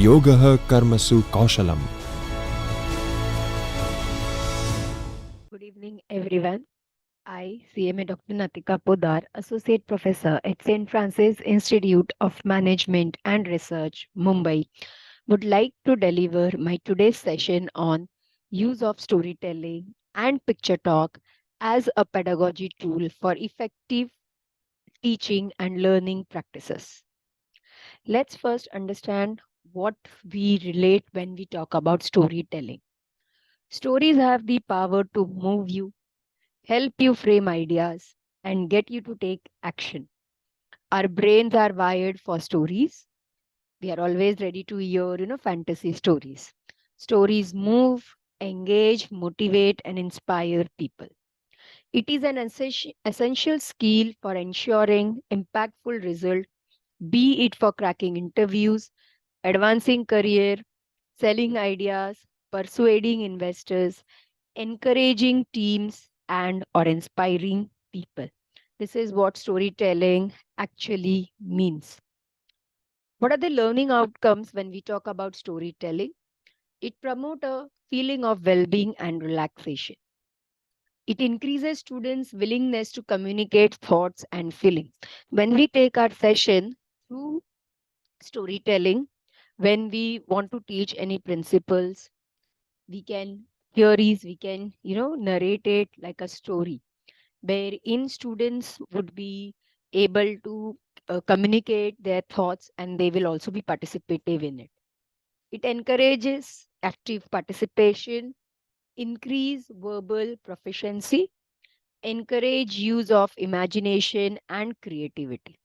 Yogah Karmasu Kaushalam. Good evening, everyone. I, CMA Dr. Natika Poddar, Associate Professor at St. Francis Institute of Management and Research, Mumbai, would like to deliver my today's session on use of storytelling and picture talk as a pedagogy tool for effective teaching and learning practices. Let's first understand what we relate when we talk about storytelling. Stories have the power to move you, help you frame ideas, and get you to take action. Our brains are wired for stories. We are always ready to hear, fantasy stories. Stories move, engage, motivate, and inspire people. It is an essential skill for ensuring impactful result, be it for cracking interviews, advancing career, selling ideas, persuading investors, encouraging teams, and or inspiring people. This is what storytelling actually means. What are the learning outcomes when we talk about storytelling? It promotes a feeling of well-being and relaxation. It increases students' willingness to communicate thoughts and feelings. When we take our session through storytelling, when we want to teach any principles, we can theories, we can, narrate it like a story wherein students would be able to communicate their thoughts and they will also be participative in it. It encourages active participation, increase verbal proficiency, encourage use of imagination and creativity.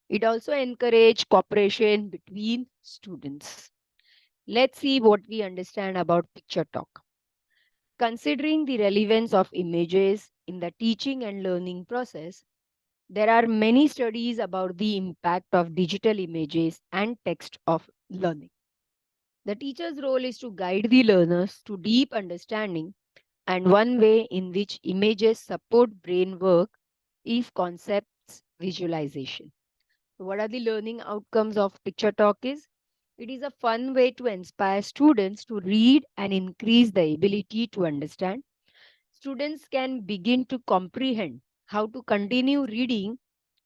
It also encourage cooperation between students. Let's see what we understand about picture talk. Considering the relevance of images in the teaching and learning process, there are many studies about the impact of digital images and text of learning. The teacher's role is to guide the learners to deep understanding, and one way in which images support brain work is concepts visualization. So what are the learning outcomes of picture talk is? It is a fun way to inspire students to read and increase the ability to understand. Students can begin to comprehend how to continue reading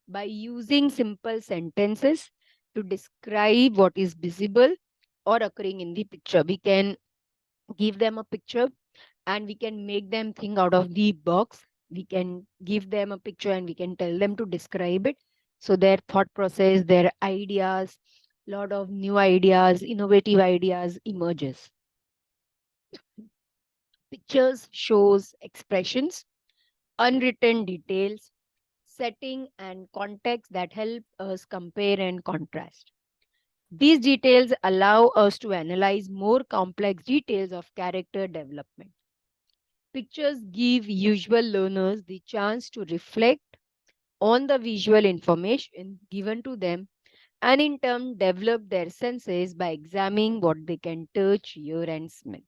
by using simple sentences to describe what is visible or occurring in the picture. We can give them a picture and we can make them think out of the box. We can give them a picture and we can tell them to describe it. So their thought process, their ideas, lot of new ideas, innovative ideas emerges. Pictures shows expressions, unwritten details, setting and context that help us compare and contrast. These details allow us to analyze more complex details of character development. Pictures give usual learners the chance to reflect on the visual information given to them and in turn develop their senses by examining what they can touch, hear, and smell.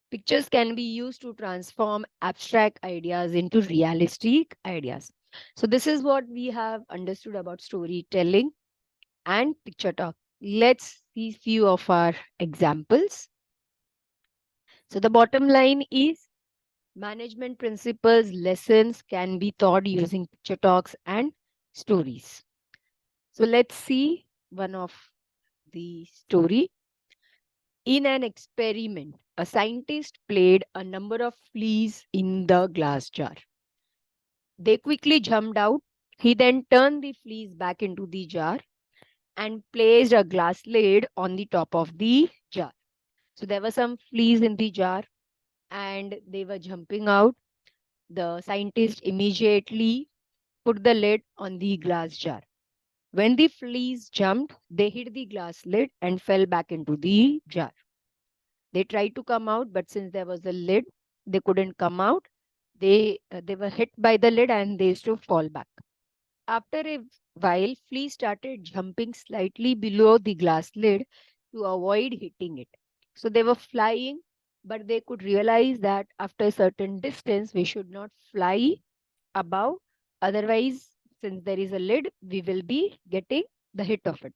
Pictures can be used to transform abstract ideas into realistic ideas. So, this is what we have understood about storytelling and picture talk. Let's see few of our examples. So, the bottom line is management principles lessons can be taught using picture talks and stories. So, let's see one of the story. In an experiment, a scientist played a number of fleas in the glass jar. They quickly jumped out. He then turned the fleas back into the jar and placed a glass lid on the top of the jar. So there were some fleas in the jar and they were jumping out. The scientist immediately put the lid on the glass jar. When the fleas jumped, they hit the glass lid and fell back into the jar. They tried to come out, but since there was a lid, they couldn't come out. They were hit by the lid and they used to fall back. After a while, fleas started jumping slightly below the glass lid to avoid hitting it. So they were flying, but they could realize that after a certain distance, we should not fly above. Otherwise, since there is a lid, we will be getting the hit of it.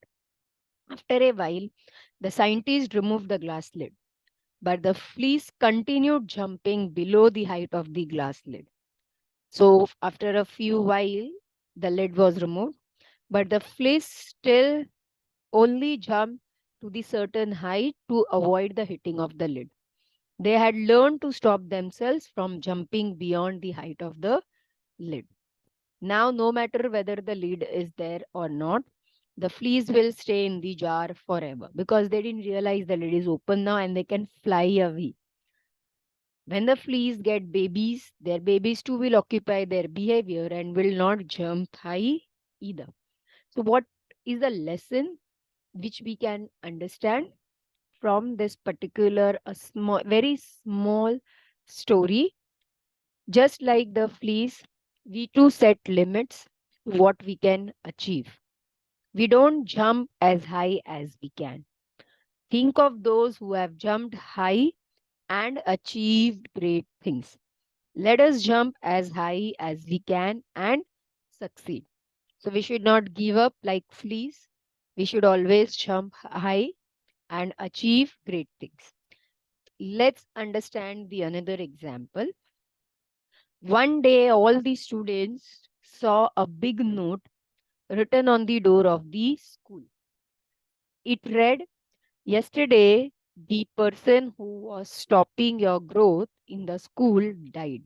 After a while, The scientists removed the glass lid, but the fleas continued jumping below the height of the glass lid. So after a few while, the lid was removed, but the fleas still only jumped to the certain height to avoid the hitting of the lid. They had learned to stop themselves from jumping beyond the height of the lid. Now, no matter whether the lid is there or not, the fleas will stay in the jar forever because they didn't realize the lid is open now and they can fly away. When the fleas get babies, their babies too will occupy their behavior and will not jump high either. So, what is the lesson which we can understand from this particular very small story? Just like the fleas, we too set limits to what we can achieve. We don't jump as high as we can. Think of those who have jumped high and achieved great things. Let us jump as high as we can and succeed. So we should not give up like fleas. We should always jump high and achieve great things. Let's understand the another example. One day, all the students saw a big note written on the door of the school. It read, "Yesterday, the person who was stopping your growth in the school died."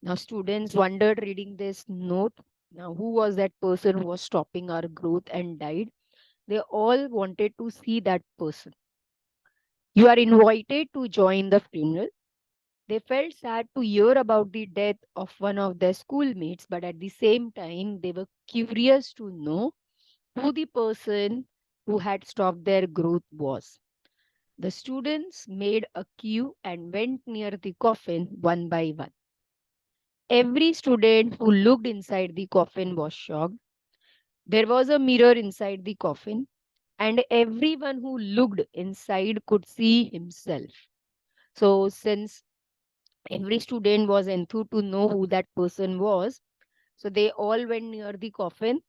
Now, students wondered reading this note. Now, who was that person who was stopping our growth and died? They all wanted to see that person. You are invited to join the funeral. They felt sad to hear about the death of one of their schoolmates, but at the same time, they were curious to know who the person who had stopped their growth was. The students made a queue and went near the coffin one by one. Every student who looked inside the coffin was shocked. There was a mirror inside the coffin, and everyone who looked inside could see himself. So, since every student was enthused to know who that person was, so they all went near the coffin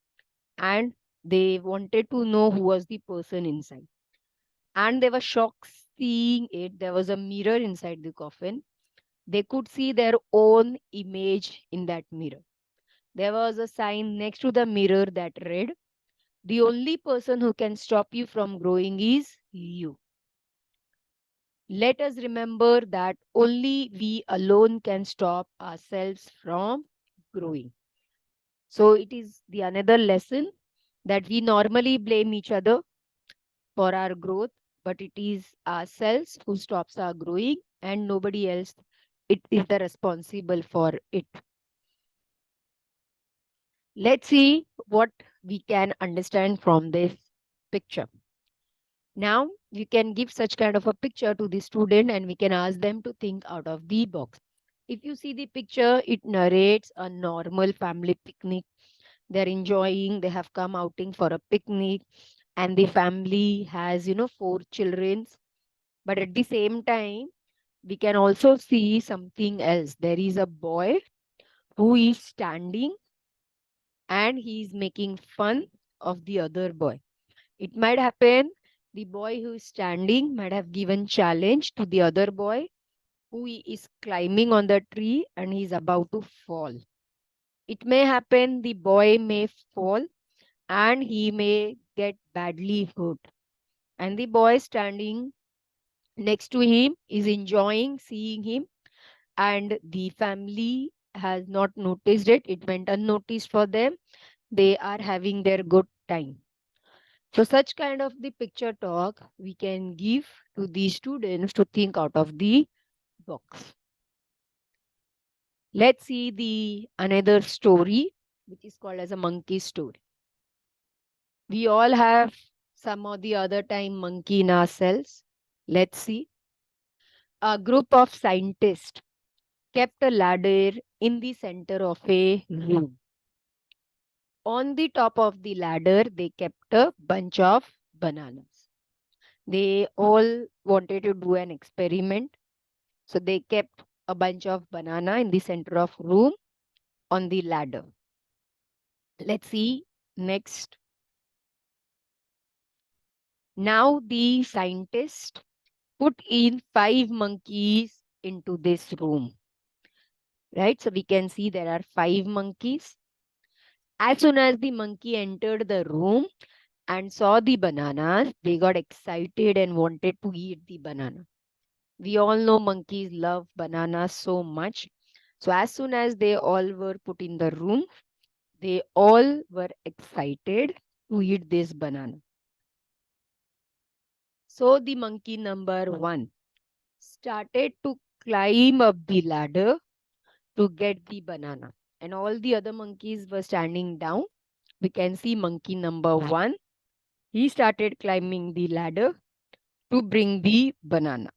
and they wanted to know who was the person inside. And they were shocked seeing it. There was a mirror inside the coffin. They could see their own image in that mirror. There was a sign next to the mirror that read, "The only person who can stop you from growing is you." Let us remember that only we alone can stop ourselves from growing. So it is the another lesson that we normally blame each other for our growth, but it is ourselves who stops our growing and nobody else. It is the responsible for it. Let's see what we can understand from this picture. Now, we can give such kind of a picture to the student and we can ask them to think out of the box. If you see the picture, it narrates a normal family picnic. They're enjoying, they have come outing for a picnic, and the family has, 4 children. But at the same time, we can also see something else. There is a boy who is standing and he is making fun of the other boy. It might happen the boy who is standing might have given challenge to the other boy who is climbing on the tree and he is about to fall. It may happen the boy may fall and he may get badly hurt. And the boy standing next to him is enjoying seeing him, and the family has not noticed it. It went unnoticed for them. They are having their good time. So such kind of the picture talk we can give to the students to think out of the box. Let's see the another story which is called as a monkey story. We all have some or the other time monkey in ourselves. Let's see. A group of scientists kept a ladder in the center of a room. On the top of the ladder, they kept a bunch of bananas. They all wanted to do an experiment. So they kept a bunch of banana in the center of room on the ladder. Let's see next. Now the scientist put in 5 monkeys into this room, right? So we can see there are 5 monkeys. As soon as the monkey entered the room and saw the bananas, they got excited and wanted to eat the banana. We all know monkeys love bananas so much. So as soon as they all were put in the room, they all were excited to eat this banana. So the monkey number 1 started to climb up the ladder to get the banana. And all the other monkeys were standing down. We can see monkey number 1. He started climbing the ladder to bring the banana.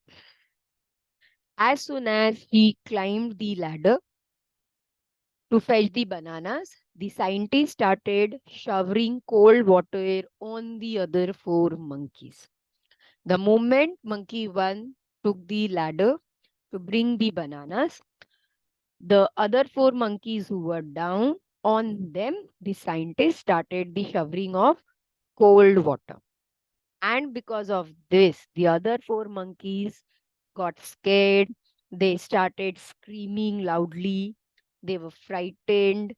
As soon as he climbed the ladder to fetch the bananas, the scientist started showering cold water on the other 4 monkeys. The moment monkey 1 took the ladder to bring the bananas, the other 4 monkeys who were down on them, the scientist started the showering of cold water. And because of this, the other 4 monkeys got scared. They started screaming loudly. They were frightened.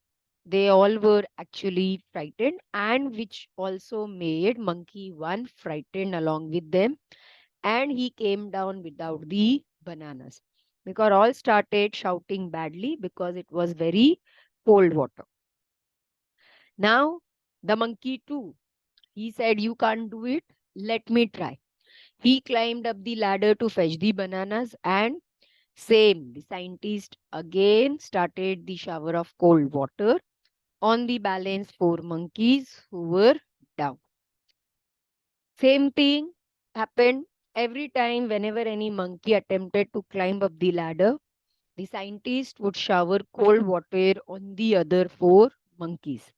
They all were actually frightened, and which also made monkey 1 frightened along with them. And he came down without the bananas because all started shouting badly because it was very cold water. Now, the monkey 2, he said, "You can't do it. Let me try." He climbed up the ladder to fetch the bananas, and same, the scientist again started the shower of cold water on the balance 4 monkeys who were down. Same thing happened every time whenever any monkey attempted to climb up the ladder. The scientist would shower cold water on the other 4 monkeys.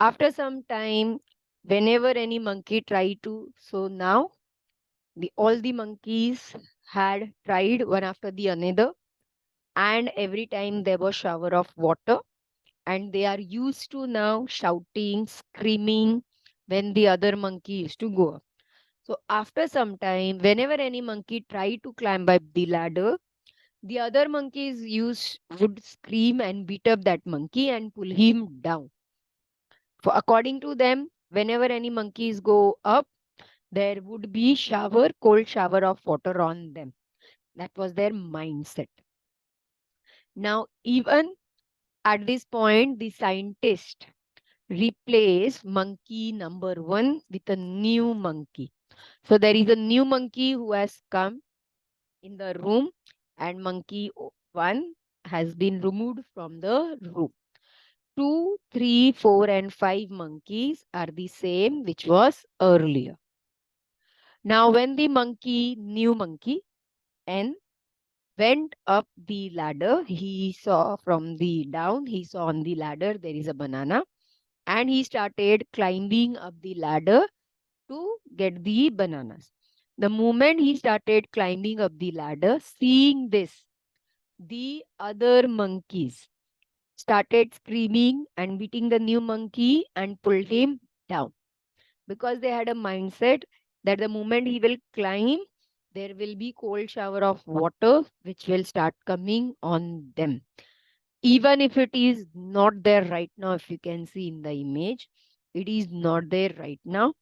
After some time, whenever any monkey tried to, so now all the monkeys had tried one after the another, and every time there was shower of water, and they are used to now shouting, screaming when the other monkey used to go up. So after some time, whenever any monkey tried to climb up the ladder, the other monkeys would scream and beat up that monkey and pull him down. For according to them, whenever any monkeys go up, there would be cold shower of water on them. That was their mindset. Now, even at this point, the scientist replaced monkey number 1 with a new monkey. So there is a new monkey who has come in the room, and monkey 1 has been removed from the room. 2, 3, 4, and 5 monkeys are the same which was earlier. Now, when the new monkey, N, went up the ladder, he saw on the ladder there is a banana, and he started climbing up the ladder to get the bananas. The moment he started climbing up the ladder, seeing this, the other monkeys started screaming and beating the new monkey and pulled him down because they had a mindset that the moment he will climb, there will be cold shower of water which will start coming on them. Even if it is not there right now, if you can see in the image, it is not there right now.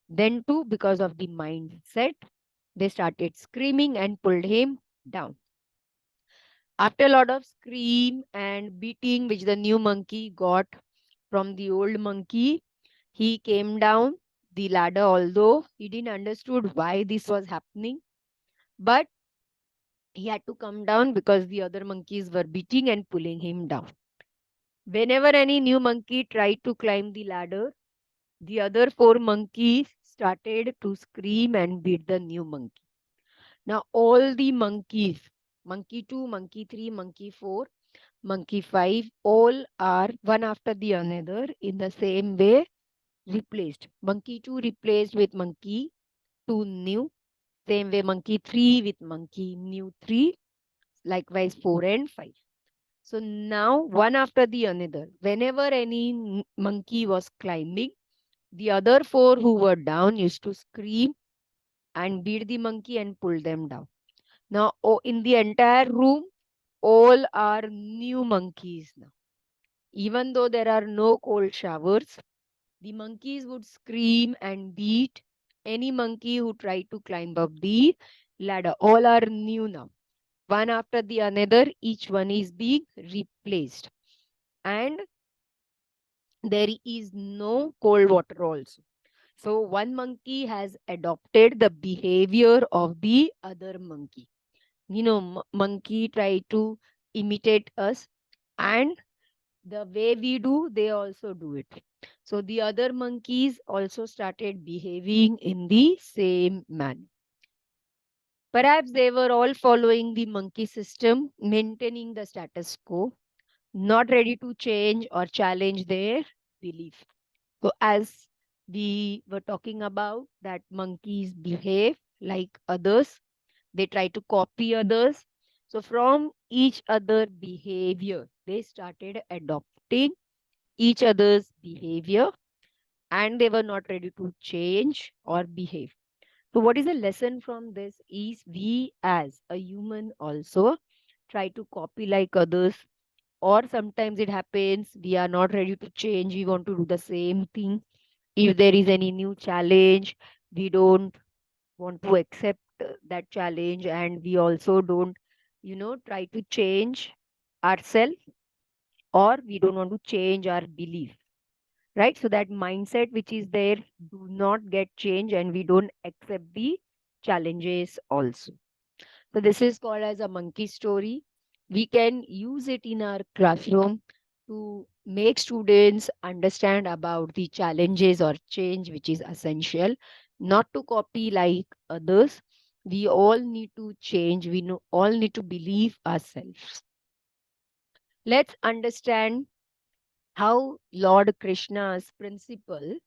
Then too, because of the mindset, they started screaming and pulled him down. After a lot of scream and beating which the new monkey got from the old monkey, he came down the ladder, although he didn't understood why this was happening. But he had to come down because the other monkeys were beating and pulling him down. Whenever any new monkey tried to climb the ladder, the other 4 monkeys started to scream and beat the new monkey. Now all the monkeys, monkey 2, monkey 3, monkey 4, monkey 5, all are one after the another in the same way replaced. Monkey 2 replaced with monkey 2 new. Same way monkey 3 with monkey new 3. Likewise 4 and 5. So now one after the another, whenever any monkey was climbing, The other four who were down used to scream and beat the monkey and pull them down. Now, in the entire room, all are new monkeys now. Even though there are no cold showers, the monkeys would scream and beat any monkey who tried to climb up the ladder. All are new now. One after the another, each one is being replaced. And there is no cold water also. So one monkey has adopted the behavior of the other monkey. Monkey try to imitate us, and the way we do, they also do it. So the other monkeys also started behaving in the same manner. Perhaps they were all following the monkey system, maintaining the status quo, not ready to change or challenge their belief. So as we were talking about that monkeys behave like others, they try to copy others. So from each other behavior, they started adopting each other's behavior, and they were not ready to change or behave. So what is the lesson from this is we as a human also try to copy like others, or sometimes it happens we are not ready to change, we want to do the same thing. If there is any new challenge, we don't want to accept that challenge, and we also don't try to change ourselves, or we don't want to change our belief, right? So that mindset which is there do not get changed, and we don't accept the challenges also. So this is called as a monkey story. We can use it in our classroom to make students understand about the challenges or change which is essential, not to copy like others. We all need to change. All need to believe ourselves. Let's understand how Lord Krishna's principles,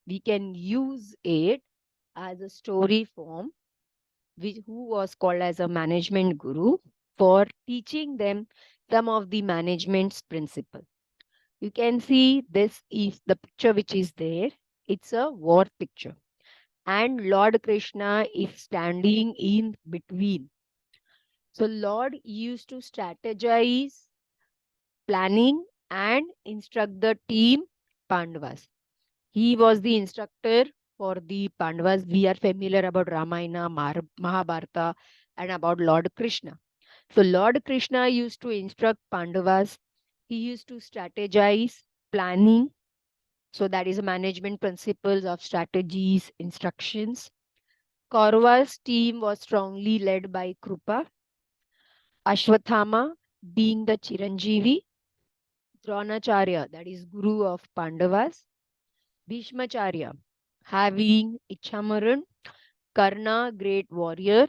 we can use it as a story form, who was called as a management guru, for teaching them some of the management's principle. You can see this is the picture which is there. It's a war picture. And Lord Krishna is standing in between. So Lord used to strategize, planning, and instruct the team Pandavas. He was the instructor for the Pandavas. We are familiar about Ramayana, Mahabharata, and about Lord Krishna. So Lord Krishna used to instruct Pandavas. He used to strategize, planning. So that is management principles of strategies, instructions. Kaurava's team was strongly led by Krupa. Ashwathama being the Chiranjeevi. Dronacharya, that is Guru of Pandavas. Bhishmacharya having Ichamaran. Karna, great warrior,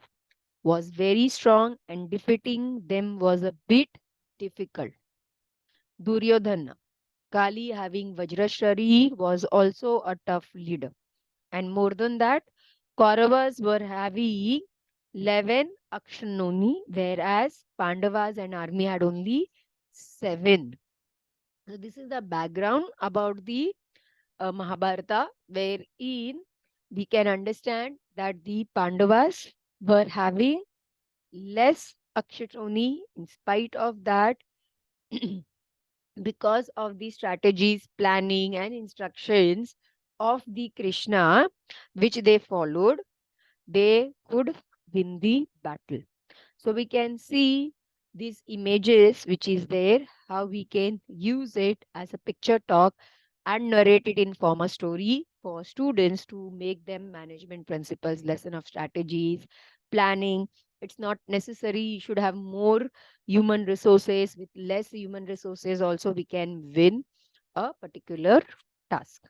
was very strong, and defeating them was a bit difficult. Duryodhana, Kali having Vajrashari, was also a tough leader. And more than that, Kauravas were having 11 Akshanoni, whereas Pandavas and army had only 7. So this is the background about the Mahabharata, wherein we can understand that the Pandavas were having less Akshatoni. In spite of that, because of the strategies, planning, and instructions of the Krishna, which they followed, they could win the battle. So we can see these images which is there, how we can use it as a picture talk and narrate it in form a story for students to make them management principles, lesson of strategies, planning. It's not necessary you should have more human resources. With less human resources also we can win a particular task.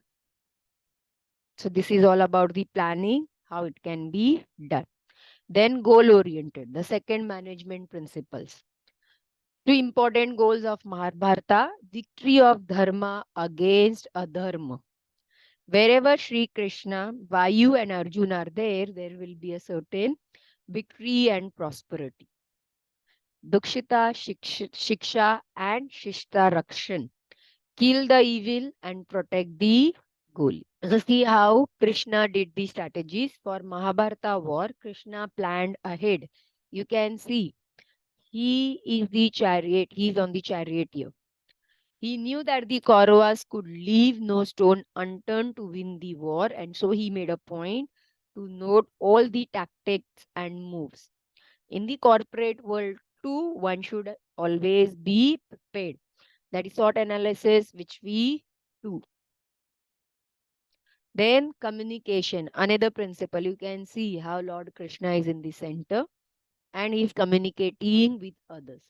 So this is all about the planning, how it can be done. Then goal oriented, the second management principles. Two important goals of Mahabharata: victory of dharma against adharma. Wherever Sri Krishna, Vayu, and Arjuna are there, there will be a certain victory and prosperity. Dukshita, Shiksha, and Shishta Rakshan. Kill the evil and protect the goal. So see how Krishna did the strategies for Mahabharata war. Krishna planned ahead. You can see he is the chariot. He is on the charioteer. He knew that the Kauravas could leave no stone unturned to win the war, and so he made a point to note all the tactics and moves. In the corporate world, too, one should always be prepared. That is SWOT analysis, which we do. Then communication, another principle. You can see how Lord Krishna is in the center and he is communicating with others.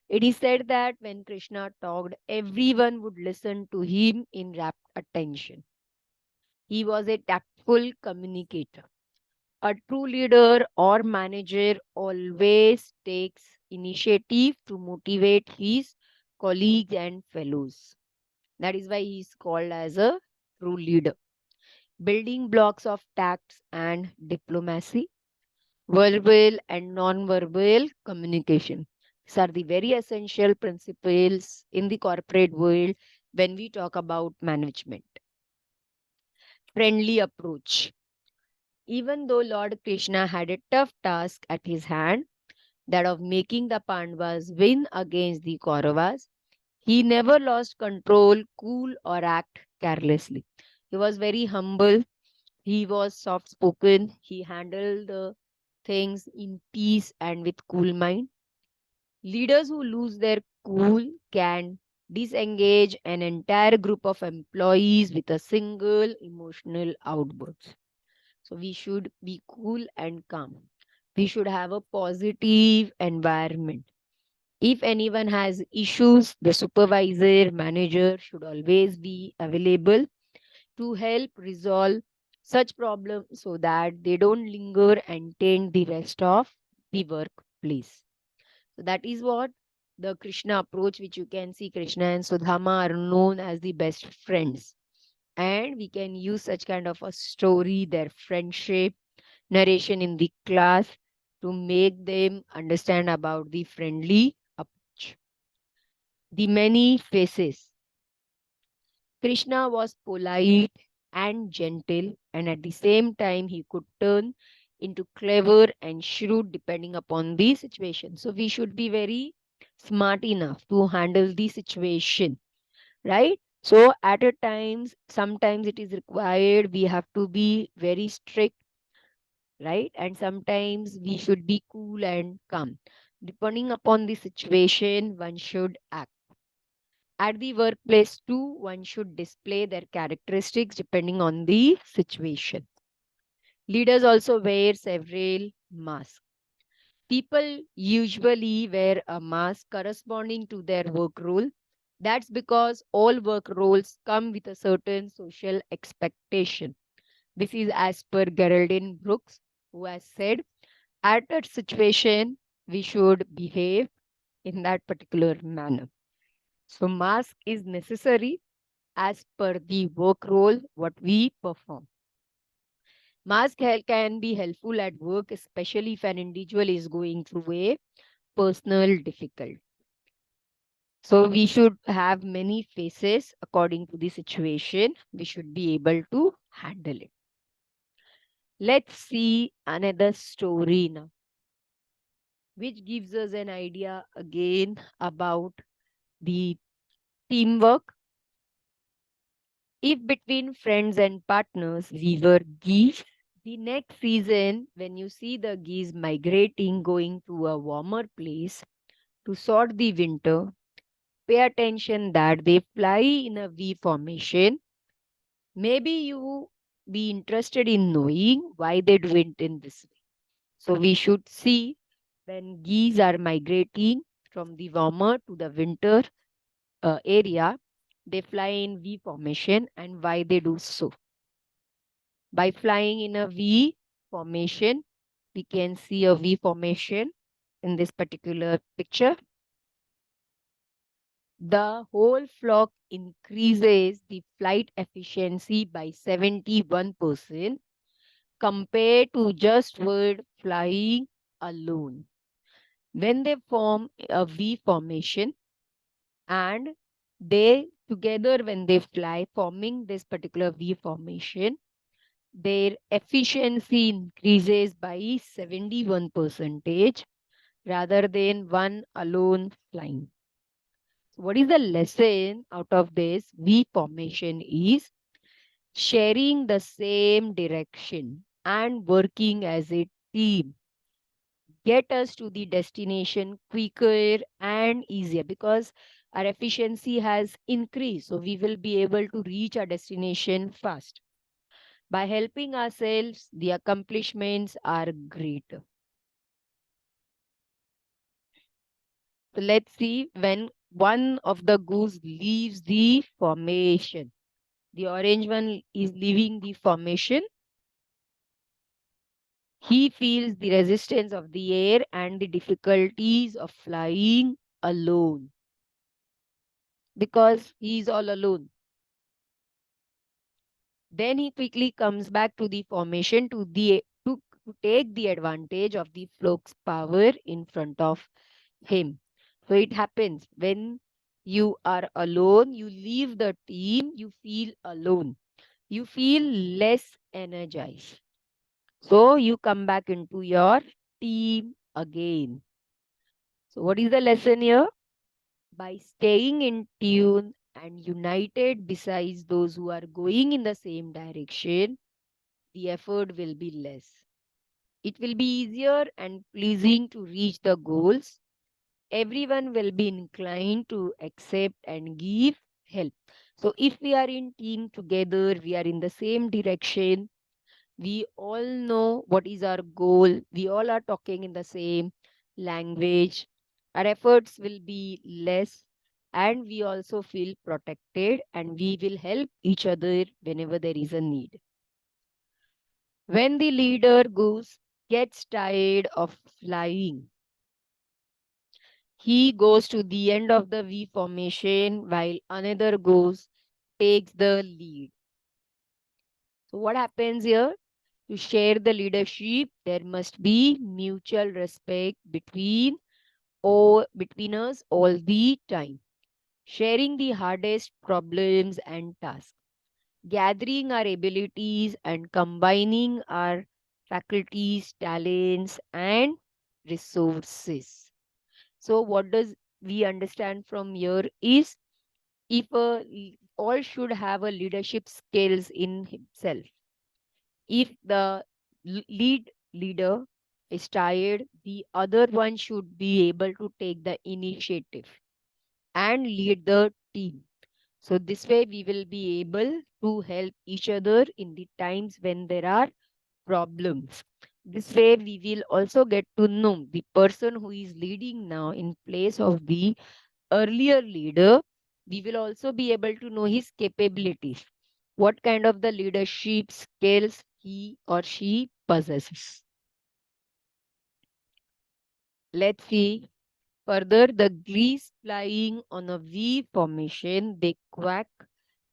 It is said that when Krishna talked, everyone would listen to him in rapt attention. He was a tactful communicator. A true leader or manager always takes initiative to motivate his colleagues and fellows. That is why he is called as a true leader. Building blocks of tact and diplomacy, verbal and non-verbal communication. These are the very essential principles in the corporate world when we talk about management. Friendly approach. Even though Lord Krishna had a tough task at his hand, that of making the Pandavas win against the Kauravas, he never lost control, cool, or act carelessly. He was very humble. He was soft spoken. He handled the things in peace and with cool mind. Leaders who lose their cool can disengage an entire group of employees with a single emotional outburst. So we should be cool and calm. We should have a positive environment. If anyone has issues, the supervisor, manager should always be available to help resolve such problems so that they don't linger and taint the rest of the workplace. So that is what the Krishna approach, which you can see Krishna and Sudhama are known as the best friends. And we can use such kind of a story, their friendship, narration in the class to make them understand about the friendly approach. The many faces. Krishna was polite and gentle, and at the same time, he could turn into clever and shrewd depending upon the situation. So, we should be very smart enough to handle the situation, right? So, at a times, sometimes it is required, we have to be very strict, right? And sometimes we should be cool and calm. Depending upon the situation, one should act. At the workplace, too, one should display their characteristics depending on the situation. Leaders also wear several masks. People usually wear a mask corresponding to their work role. That's because all work roles come with a certain social expectation. This is as per Geraldine Brooks, who has said, at a situation, we should behave in that particular manner. So, mask is necessary as per the work role what we perform. Can be helpful at work, especially if an individual is going through a personal difficulty. So we should have many faces according to the situation. We should be able to handle it. Let's see another story now, which gives us an idea again about the teamwork. If between friends and partners we were geese, the next season, when you see the geese migrating, going to a warmer place to sort the winter, pay attention that they fly in a V formation. Maybe you be interested in knowing why they do it in this way. So we should see when geese are migrating from the warmer to the winter area, they fly in V formation and why they do so. By flying in a V formation, we can see a V formation in this particular picture. The whole flock increases the flight efficiency by 71% compared to just bird flying alone. When they form a V formation and they together when they fly, forming this particular V formation, their efficiency increases by 71% rather than one alone flying. So what is the lesson out of this V formation is sharing the same direction and working as a team get us to the destination quicker and easier because our efficiency has increased. So we will be able to reach our destination fast. By helping ourselves, the accomplishments are greater. So let's see when one of the goose leaves the formation. The orange one is leaving the formation. He feels the resistance of the air and the difficulties of flying alone because he is all alone. Then he quickly comes back to the formation to take the advantage of the flux power in front of him. So it happens when you are alone, you leave the team, you feel alone. You feel less energized. So you come back into your team again. So what is the lesson here? By staying in tune and united besides those who are going in the same direction, the effort will be less. It will be easier and pleasing to reach the goals. Everyone will be inclined to accept and give help. So if we are in team together, we are in the same direction, we all know what is our goal, we all are talking in the same language, our efforts will be less and we also feel protected and we will help each other whenever there is a need. When the leader goose gets tired of flying, he goes to the end of the V formation while another goose takes the lead. So what happens here? To share the leadership, there must be mutual respect between us all the time. Sharing the hardest problems and tasks, gathering our abilities and combining our faculties, talents, and resources. So, what does we understand from here is if all should have a leadership skills in himself. If the leader is tired, the other one should be able to take the initiative and lead the team. So this way we will be able to help each other in the times when there are problems. This way we will also get to know the person who is leading now in place of the earlier leader. We will also be able to know his capabilities, what kind of the leadership skills he or she possesses. Let's see further. The geese flying on a V formation, they quack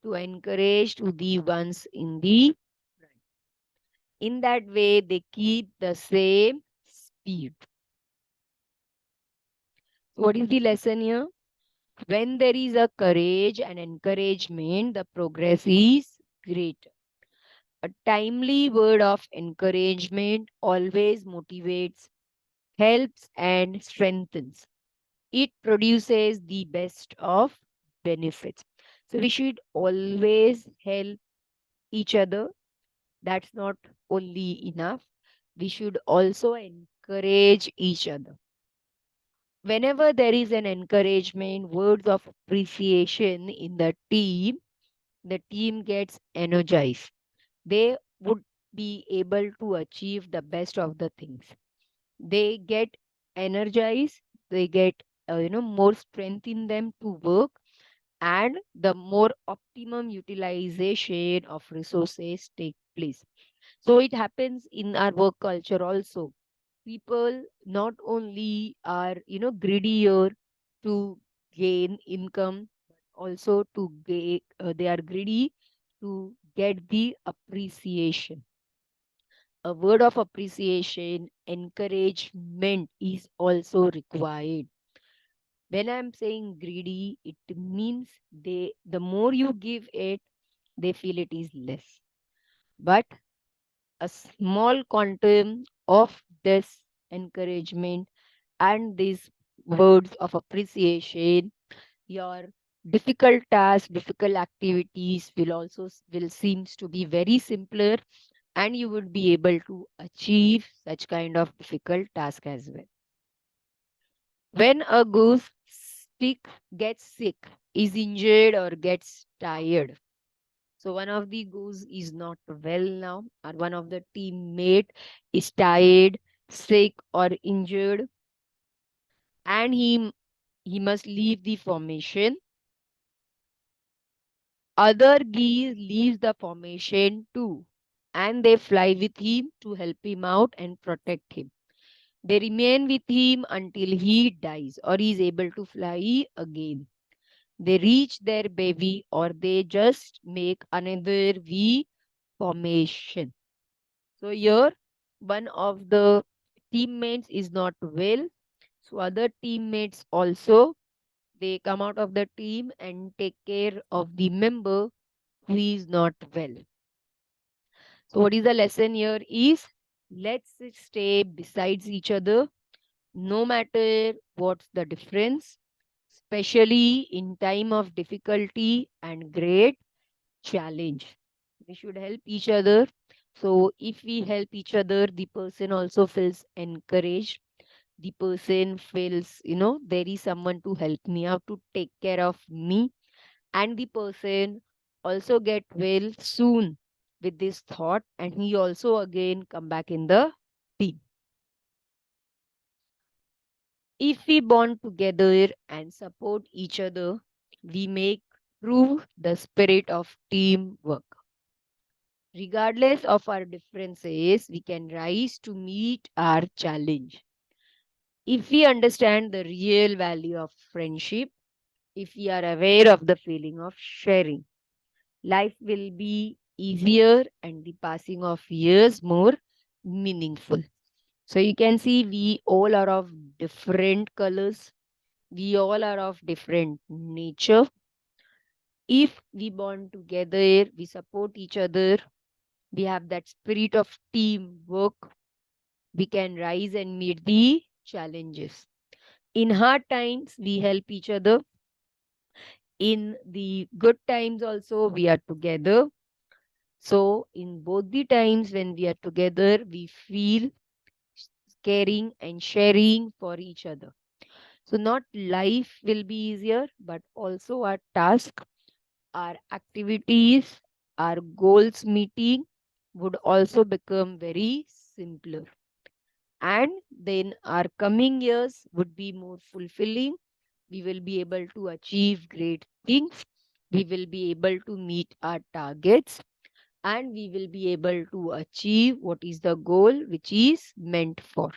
to encourage to the ones in the front. In that way, they keep the same speed. What is the lesson here? When there is a courage and encouragement, the progress is great. A timely word of encouragement always motivates, helps, and strengthens. It produces the best of benefits. So we should always help each other. That's not only enough. We should also encourage each other. Whenever there is an encouragement, words of appreciation in the team gets energized. They would be able to achieve the best of the things. They get energized, they get more strength in them to work, and the more optimum utilization of resources take place. So it happens in our work culture also. People not only are greedier to gain income, but also to gain they are greedy to get the appreciation. A word of appreciation, encouragement is also required. When I'm saying greedy, it means the more you give it, they feel it is less. But a small quantum of this encouragement and these words of appreciation, your difficult tasks, difficult activities will also will seems to be very simpler, and you would be able to achieve such kind of difficult task as well. When a goose stick gets sick, is injured or gets tired, so one of the goose is not well now, or one of the teammate is tired, sick or injured, and he must leave the formation. Other geese leaves the formation too, and they fly with him to help him out and protect him. They remain with him until he dies or is able to fly again. They reach their baby or they just make another V formation. So here one of the teammates is not well. So other teammates also they come out of the team and take care of the member who is not well. So what is the lesson here is let's stay besides each other no matter what's the difference, especially in time of difficulty and great challenge. We should help each other. So if we help each other, the person also feels encouraged. The person feels, there is someone to help me out, to take care of me, and the person also get well soon with this thought, and he also again come back in the team. If we bond together and support each other, we make true the spirit of teamwork. Regardless of our differences, we can rise to meet our challenge. If we understand the real value of friendship, if we are aware of the feeling of sharing, life will be easier and the passing of years more meaningful. So you can see we all are of different colors. We all are of different nature. If we bond together, we support each other, we have that spirit of teamwork, we can rise and meet the challenges. In hard times, we help each other. In the good times also, we are together. So in both the times when we are together, we feel caring and sharing for each other. So not life will be easier, but also our task, our activities, our goals meeting would also become very simpler. And then our coming years would be more fulfilling. We will be able to achieve great things. We will be able to meet our targets, and we will be able to achieve what is the goal which is meant for.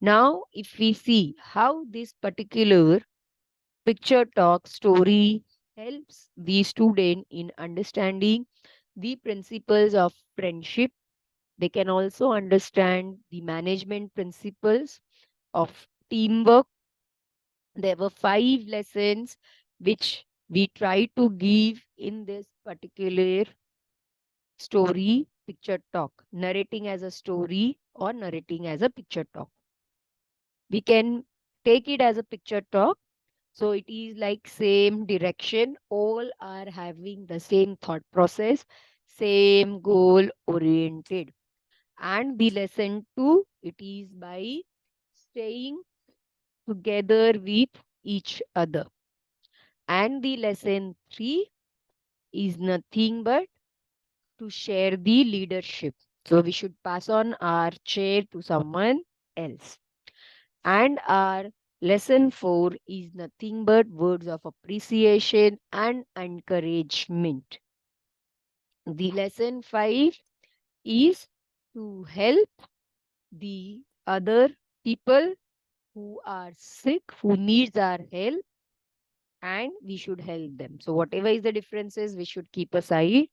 Now, if we see how this particular picture talk story helps the student in understanding the principles of friendship, they can also understand the management principles of teamwork. There were 5 lessons which we try to give in this particular story picture talk, narrating as a story or narrating as a picture talk. We can take it as a picture talk. So it is like same direction. All are having the same thought process, same goal oriented. And the lesson 2, it is by staying together with each other. And the lesson 3 is nothing but to share the leadership. So we should pass on our chair to someone else. And our lesson 4 is nothing but words of appreciation and encouragement. The lesson 5 is to help the other people who are sick, who needs our help, and we should help them. So whatever is the differences, we should keep aside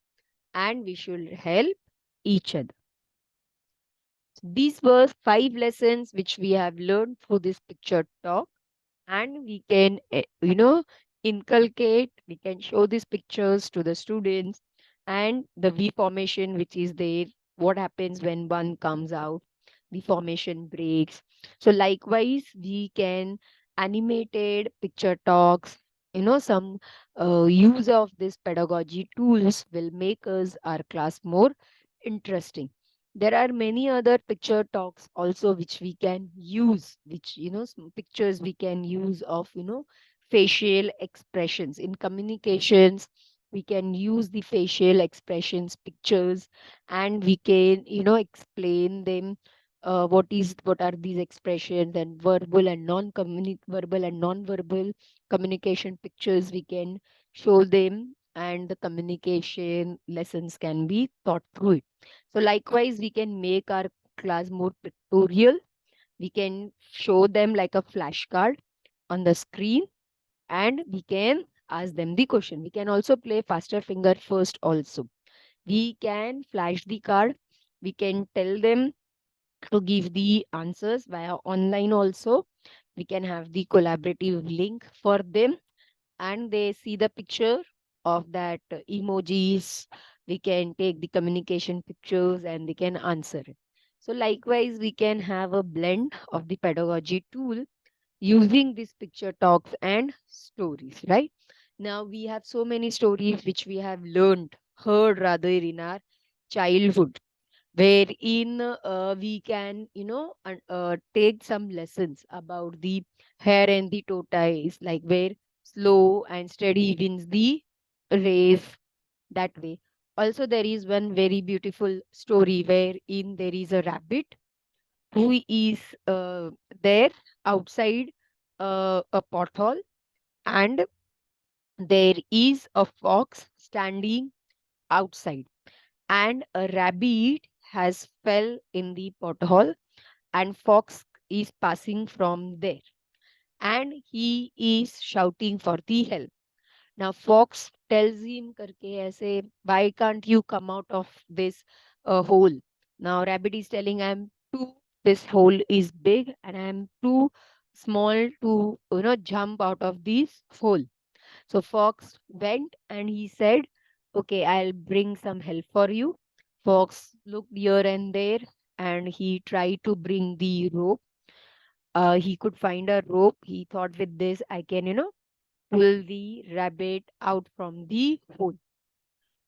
and we should help each other. These were 5 lessons which we have learned through this picture talk. and we can inculcate, we can show these pictures to the students, and the V formation which is there, what happens when one comes out, the formation breaks. So likewise we can animated picture talks, some use of this pedagogy tools will make us our class more interesting. There are many other picture talks also which we can use, which some pictures we can use of facial expressions in communications. We can use the facial expressions pictures, and we can explain them, what are these expressions, and verbal and non-verbal communication pictures we can show them, and the communication lessons can be taught through it. So likewise, we can make our class more pictorial. We can show them like a flashcard on the screen, and we can ask them the question. We can also play faster finger first also. We can flash the card. We can tell them to give the answers via online also. We can have the collaborative link for them, and they see the picture of that emojis. We can take the communication pictures and they can answer it. So likewise we can have a blend of the pedagogy tool using these picture talks and stories, right? Now we have so many stories which we have heard rather in our childhood, wherein we can take some lessons about the hair and the tortoise, like where slow and steady wins the race, that way. Also there is one very beautiful story wherein there is a rabbit who is there outside a pothole, and there is a fox standing outside, and a rabbit has fell in the pothole, and fox is passing from there, and he is shouting for the help. Now fox tells him करके ऐसे, why can't you come out of this hole? Now rabbit is telling, I'm too, this hole is big and I'm too small to jump out of this hole. So fox went and he said, okay, I'll bring some help for you. Fox looked here and there, and he tried to bring the rope. He could find a rope. He thought, with this I can pull the rabbit out from the hole.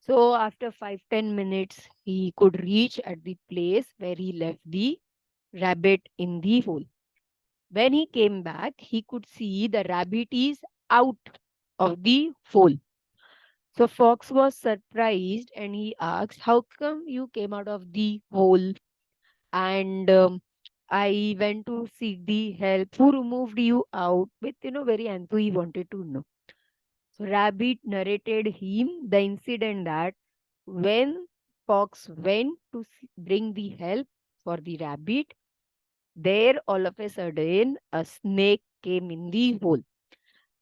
So after 5-10 minutes, he could reach at the place where he left the rabbit in the hole. When he came back, he could see the rabbit is out of the hole. So Fox was surprised and he asked, how come you came out of the hole? And I went to seek the help. Who removed you out? With, very enthusiasm, he wanted to know. So Rabbit narrated him the incident that when Fox went to bring the help for the rabbit, there all of a sudden a snake came in the hole,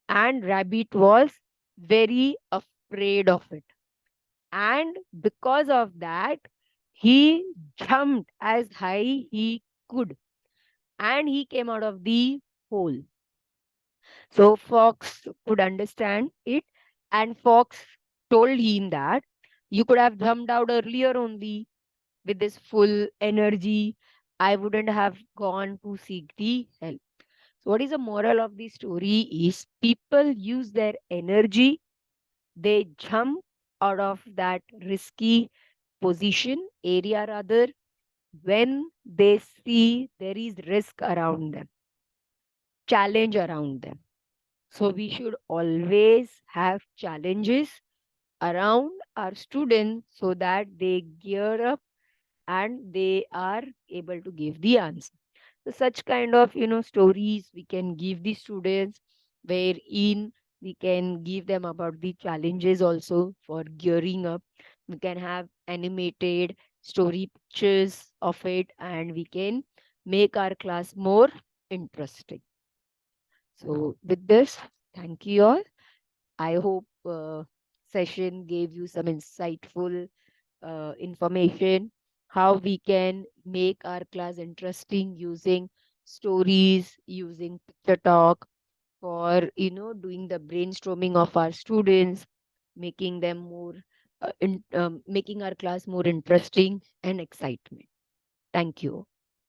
and Rabbit was very afraid of it. And because of that, he jumped as high he could, and he came out of the hole. So Fox could understand it, and Fox told him that you could have jumped out earlier only with this full energy. I wouldn't have gone to seek the help. So, what is the moral of the story? Is people use their energy, they jump out of that risky position, area rather, when they see there is risk around them, challenge around them. So we should always have challenges around our students so that they gear up and they are able to give the answer. So such kind of stories we can give the students, wherein we can give them about the challenges also for gearing up. We can have animated story pictures of it, and we can make our class more interesting. So with this, thank you all. I hope session gave you some insightful information how we can make our class interesting using stories, using picture talk, for doing the brainstorming of our students, making them more making our class more interesting and excitement. Thank you.